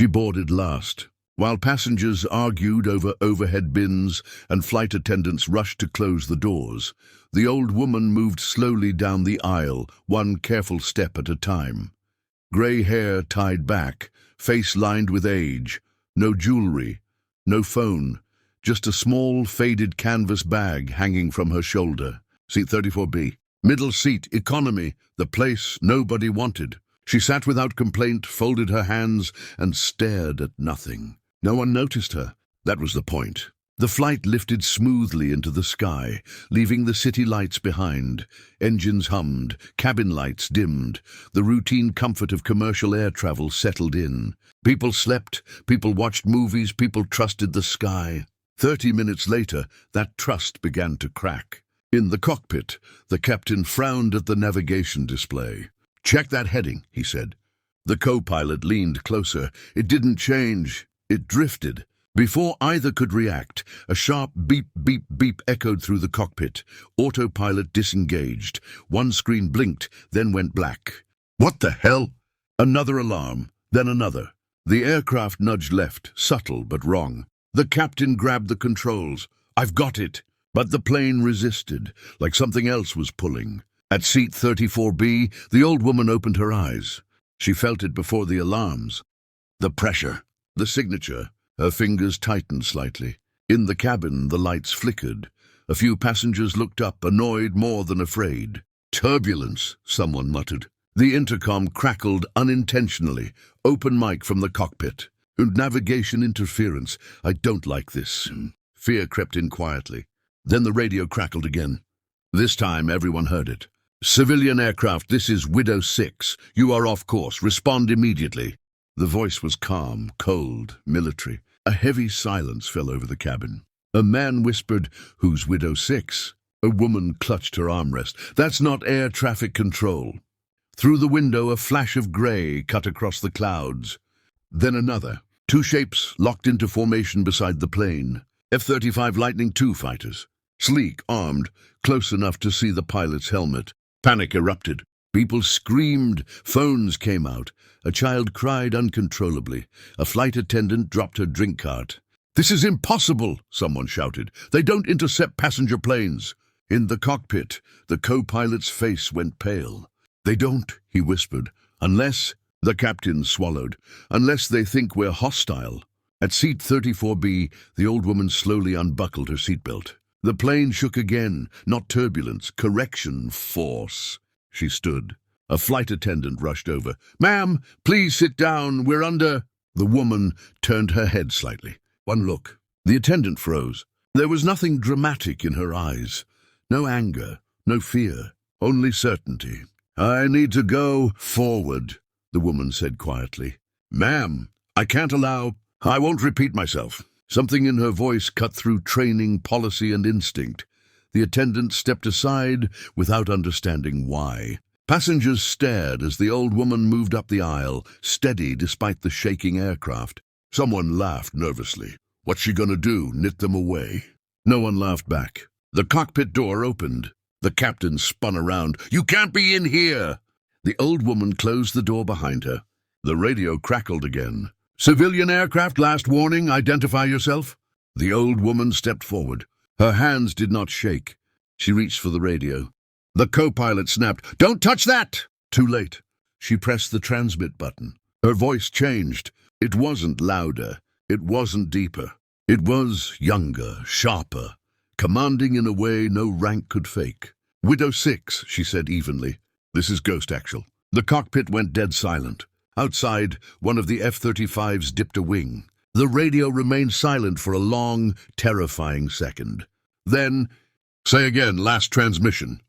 She boarded last. While passengers argued over overhead bins and flight attendants rushed to close the doors, the old woman moved slowly down the aisle, one careful step at a time. Grey hair tied back, face lined with age, no jewelry, no phone, just a small, faded canvas bag hanging from her shoulder. Seat 34B. Middle seat, economy, the place nobody wanted. She sat without complaint, folded her hands, and stared at nothing. No one noticed her. That was the point. The flight lifted smoothly into the sky, leaving the city lights behind. Engines hummed, cabin lights dimmed. The routine comfort of commercial air travel settled in. People slept, people watched movies, people trusted the sky. 30 minutes later, that trust began to crack. In the cockpit, the captain frowned at the navigation display. "Check that heading," he said. The co-pilot leaned closer. It didn't change. It drifted. Before either could react, a sharp beep, beep, beep echoed through the cockpit. Autopilot disengaged. One screen blinked, then went black. "What the hell?" Another alarm, then another. The aircraft nudged left, subtle but wrong. The captain grabbed the controls. "I've got it." But the plane resisted, like something else was pulling. At seat 34B, the old woman opened her eyes. She felt it before the alarms. The pressure. The signature. Her fingers tightened slightly. In the cabin, the lights flickered. A few passengers looked up, annoyed more than afraid. "Turbulence," someone muttered. The intercom crackled unintentionally. Open mic from the cockpit. "Navigation interference. I don't like this." Fear crept in quietly. Then the radio crackled again. This time, everyone heard it. "Civilian aircraft, this is Widow 6. You are off course. Respond immediately." The voice was calm, cold, military. A heavy silence fell over the cabin. A man whispered, "Who's Widow 6? A woman clutched her armrest. "That's not air traffic control." Through the window, a flash of grey cut across the clouds. Then another. Two shapes locked into formation beside the plane. F-35 Lightning II fighters. Sleek, armed, close enough to see the pilot's helmet. Panic erupted. People screamed. Phones came out. A child cried uncontrollably. A flight attendant dropped her drink cart. "This is impossible," someone shouted. "They don't intercept passenger planes." In the cockpit, the co-pilot's face went pale. "They don't," he whispered. "Unless," the captain swallowed, "unless they think we're hostile." At seat 34B, the old woman slowly unbuckled her seatbelt. The plane shook again, not turbulence, correction, force. She stood. A flight attendant rushed over. "Ma'am, please sit down, we're under—" The woman turned her head slightly. One look. The attendant froze. There was nothing dramatic in her eyes. No anger, no fear, only certainty. "I need to go forward," the woman said quietly. "Ma'am, I can't allow—" "I won't repeat myself." Something in her voice cut through training, policy, and instinct. The attendant stepped aside without understanding why. Passengers stared as the old woman moved up the aisle, steady despite the shaking aircraft. Someone laughed nervously. "What's she gonna do, knit them away?" No one laughed back. The cockpit door opened. The captain spun around. "You can't be in here!" The old woman closed the door behind her. The radio crackled again. "Civilian aircraft, last warning, identify yourself." The old woman stepped forward. Her hands did not shake. She reached for the radio. The co-pilot snapped, "Don't touch that!" Too late. She pressed the transmit button. Her voice changed. It wasn't louder. It wasn't deeper. It was younger, sharper, commanding in a way no rank could fake. "Widow 6, she said evenly. "This is Ghost Actual." The cockpit went dead silent. Outside, one of the F-35s dipped a wing. The radio remained silent for a long, terrifying second. Then, "Say again, last transmission."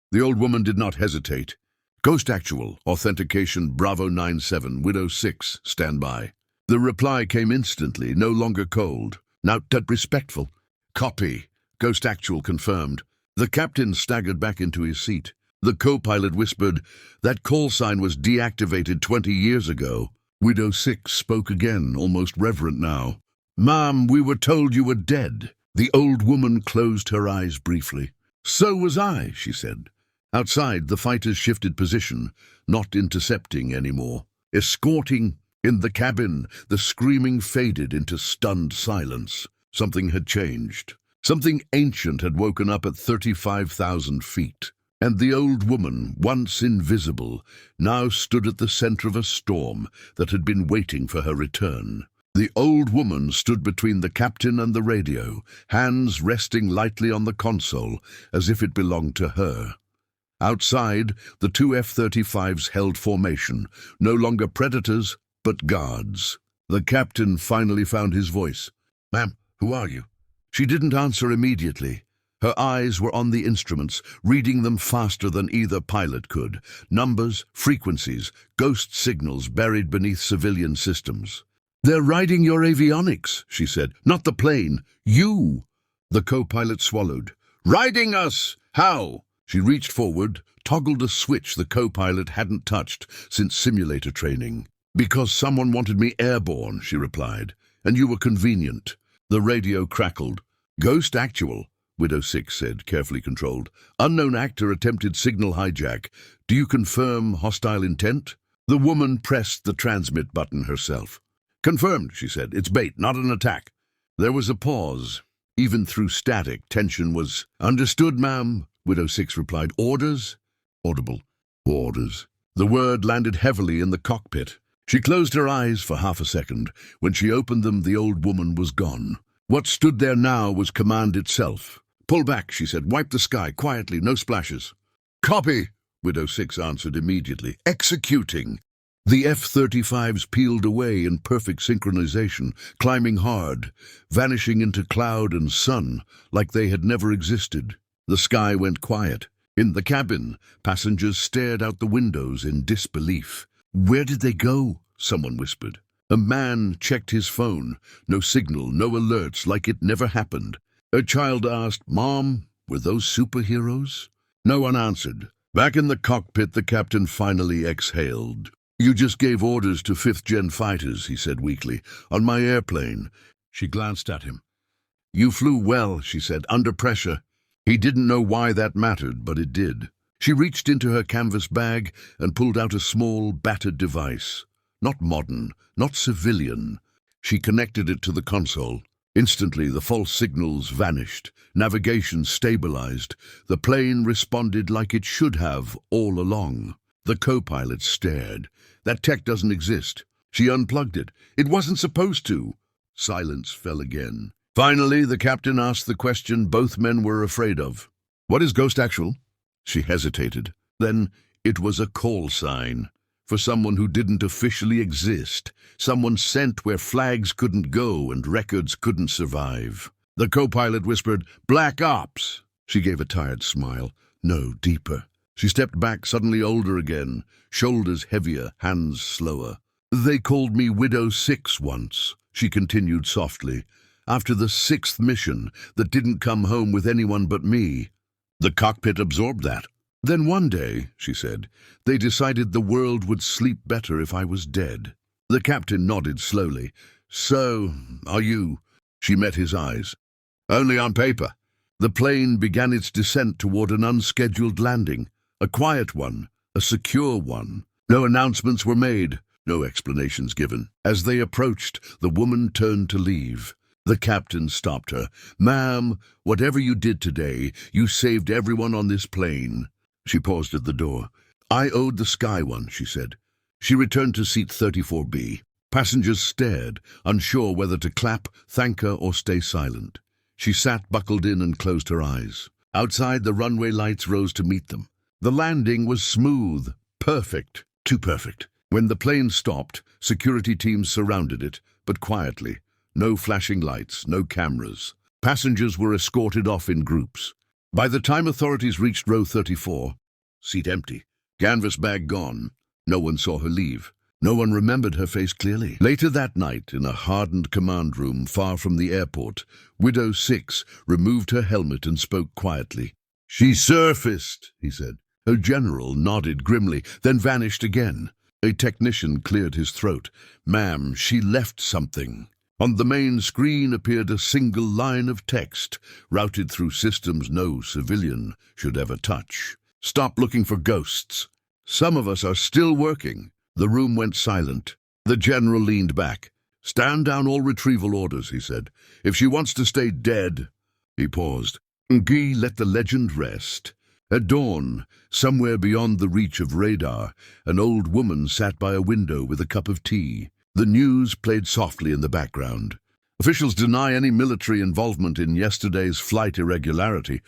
The old woman did not hesitate. "Ghost Actual, authentication Bravo 97, Widow 6, stand by." The reply came instantly, no longer cold, now respectful. "Copy." Ghost Actual confirmed. The captain staggered back into his seat. The co-pilot whispered, "That call sign was deactivated 20 years ago." Widow 6 spoke again, almost reverent now. "Ma'am, we were told you were dead." The old woman closed her eyes briefly. "So was I," she said. Outside, the fighters shifted position, not intercepting anymore. Escorting. In the cabin, the screaming faded into stunned silence. Something had changed. Something ancient had woken up at 35,000 feet. And the old woman, once invisible, now stood at the center of a storm that had been waiting for her return. The old woman stood between the captain and the radio, hands resting lightly on the console, as if it belonged to her. Outside, the two F-35s held formation, no longer predators, but guards. The captain finally found his voice. "Ma'am, who are you?" She didn't answer immediately. Her eyes were on the instruments, reading them faster than either pilot could. Numbers, frequencies, ghost signals buried beneath civilian systems. "They're riding your avionics," she said. "Not the plane. You!" The co-pilot swallowed. "Riding us? How?" She reached forward, toggled a switch the co-pilot hadn't touched since simulator training. "Because someone wanted me airborne," she replied, "and you were convenient." The radio crackled. "Ghost actual," Widow 6 said, carefully controlled. "Unknown actor attempted signal hijack. Do you confirm hostile intent?" The woman pressed the transmit button herself. "Confirmed," she said. "It's bait, not an attack." There was a pause. Even through static, tension was... "Understood, ma'am," Widow 6 replied. "Orders?" Audible. "Orders." The word landed heavily in the cockpit. She closed her eyes for half a second. When she opened them, the old woman was gone. What stood there now was command itself. "Pull back," she said. "Wipe the sky, quietly, no splashes." "Copy," Widow 6 answered immediately. "Executing." The F-35s peeled away in perfect synchronization, climbing hard, vanishing into cloud and sun like they had never existed. The sky went quiet. In the cabin, passengers stared out the windows in disbelief. "Where did they go?" someone whispered. A man checked his phone. No signal, no alerts, like it never happened. A child asked, "Mom, were those superheroes?" No one answered. Back in the cockpit, the captain finally exhaled. "You just gave orders to 5th-gen fighters," he said weakly, "on my airplane." She glanced at him. "You flew well," she said, "under pressure." He didn't know why that mattered, but it did. She reached into her canvas bag and pulled out a small, battered device. Not modern, not civilian. She connected it to the console. Instantly, the false signals vanished. Navigation stabilized. The plane responded like it should have all along. The co-pilot stared. "That tech doesn't exist." She unplugged it. "It wasn't supposed to." Silence fell again. Finally, the captain asked the question both men were afraid of. "What is Ghost Actual?" She hesitated. Then it was a call sign. For someone who didn't officially exist. Someone sent where flags couldn't go and records couldn't survive. The co-pilot whispered, "Black Ops." She gave a tired smile. No, deeper. She stepped back, suddenly older again, shoulders heavier, hands slower. "They called me Widow 6 once," she continued softly, "after the 6th mission that didn't come home with anyone but me." The cockpit absorbed that. "Then one day," she said, "they decided the world would sleep better if I was dead." The captain nodded slowly. "So, are you?" She met his eyes. "Only on paper." The plane began its descent toward an unscheduled landing. A quiet one, a secure one. No announcements were made, no explanations given. As they approached, the woman turned to leave. The captain stopped her. "Ma'am, whatever you did today, you saved everyone on this plane." She paused at the door. "I owed the sky one," she said. She returned to seat 34B. Passengers stared, unsure whether to clap, thank her, or stay silent. She sat buckled in and closed her eyes. Outside, the runway lights rose to meet them. The landing was smooth, perfect, too perfect. When the plane stopped, security teams surrounded it, but quietly. No flashing lights, no cameras. Passengers were escorted off in groups. By the time authorities reached row 34, seat empty, canvas bag gone. No one saw her leave. No one remembered her face clearly. Later that night, in a hardened command room far from the airport, Widow 6 removed her helmet and spoke quietly. "She surfaced," he said. Her general nodded grimly, then vanished again. A technician cleared his throat. "Ma'am, she left something." On the main screen appeared a single line of text, routed through systems no civilian should ever touch. "Stop looking for ghosts. Some of us are still working." The room went silent. The general leaned back. "Stand down all retrieval orders," he said. "If she wants to stay dead." He paused. Guy let the legend rest. At dawn, somewhere beyond the reach of radar, an old woman sat by a window with a cup of tea. The news played softly in the background. Officials deny any military involvement in yesterday's flight irregularity.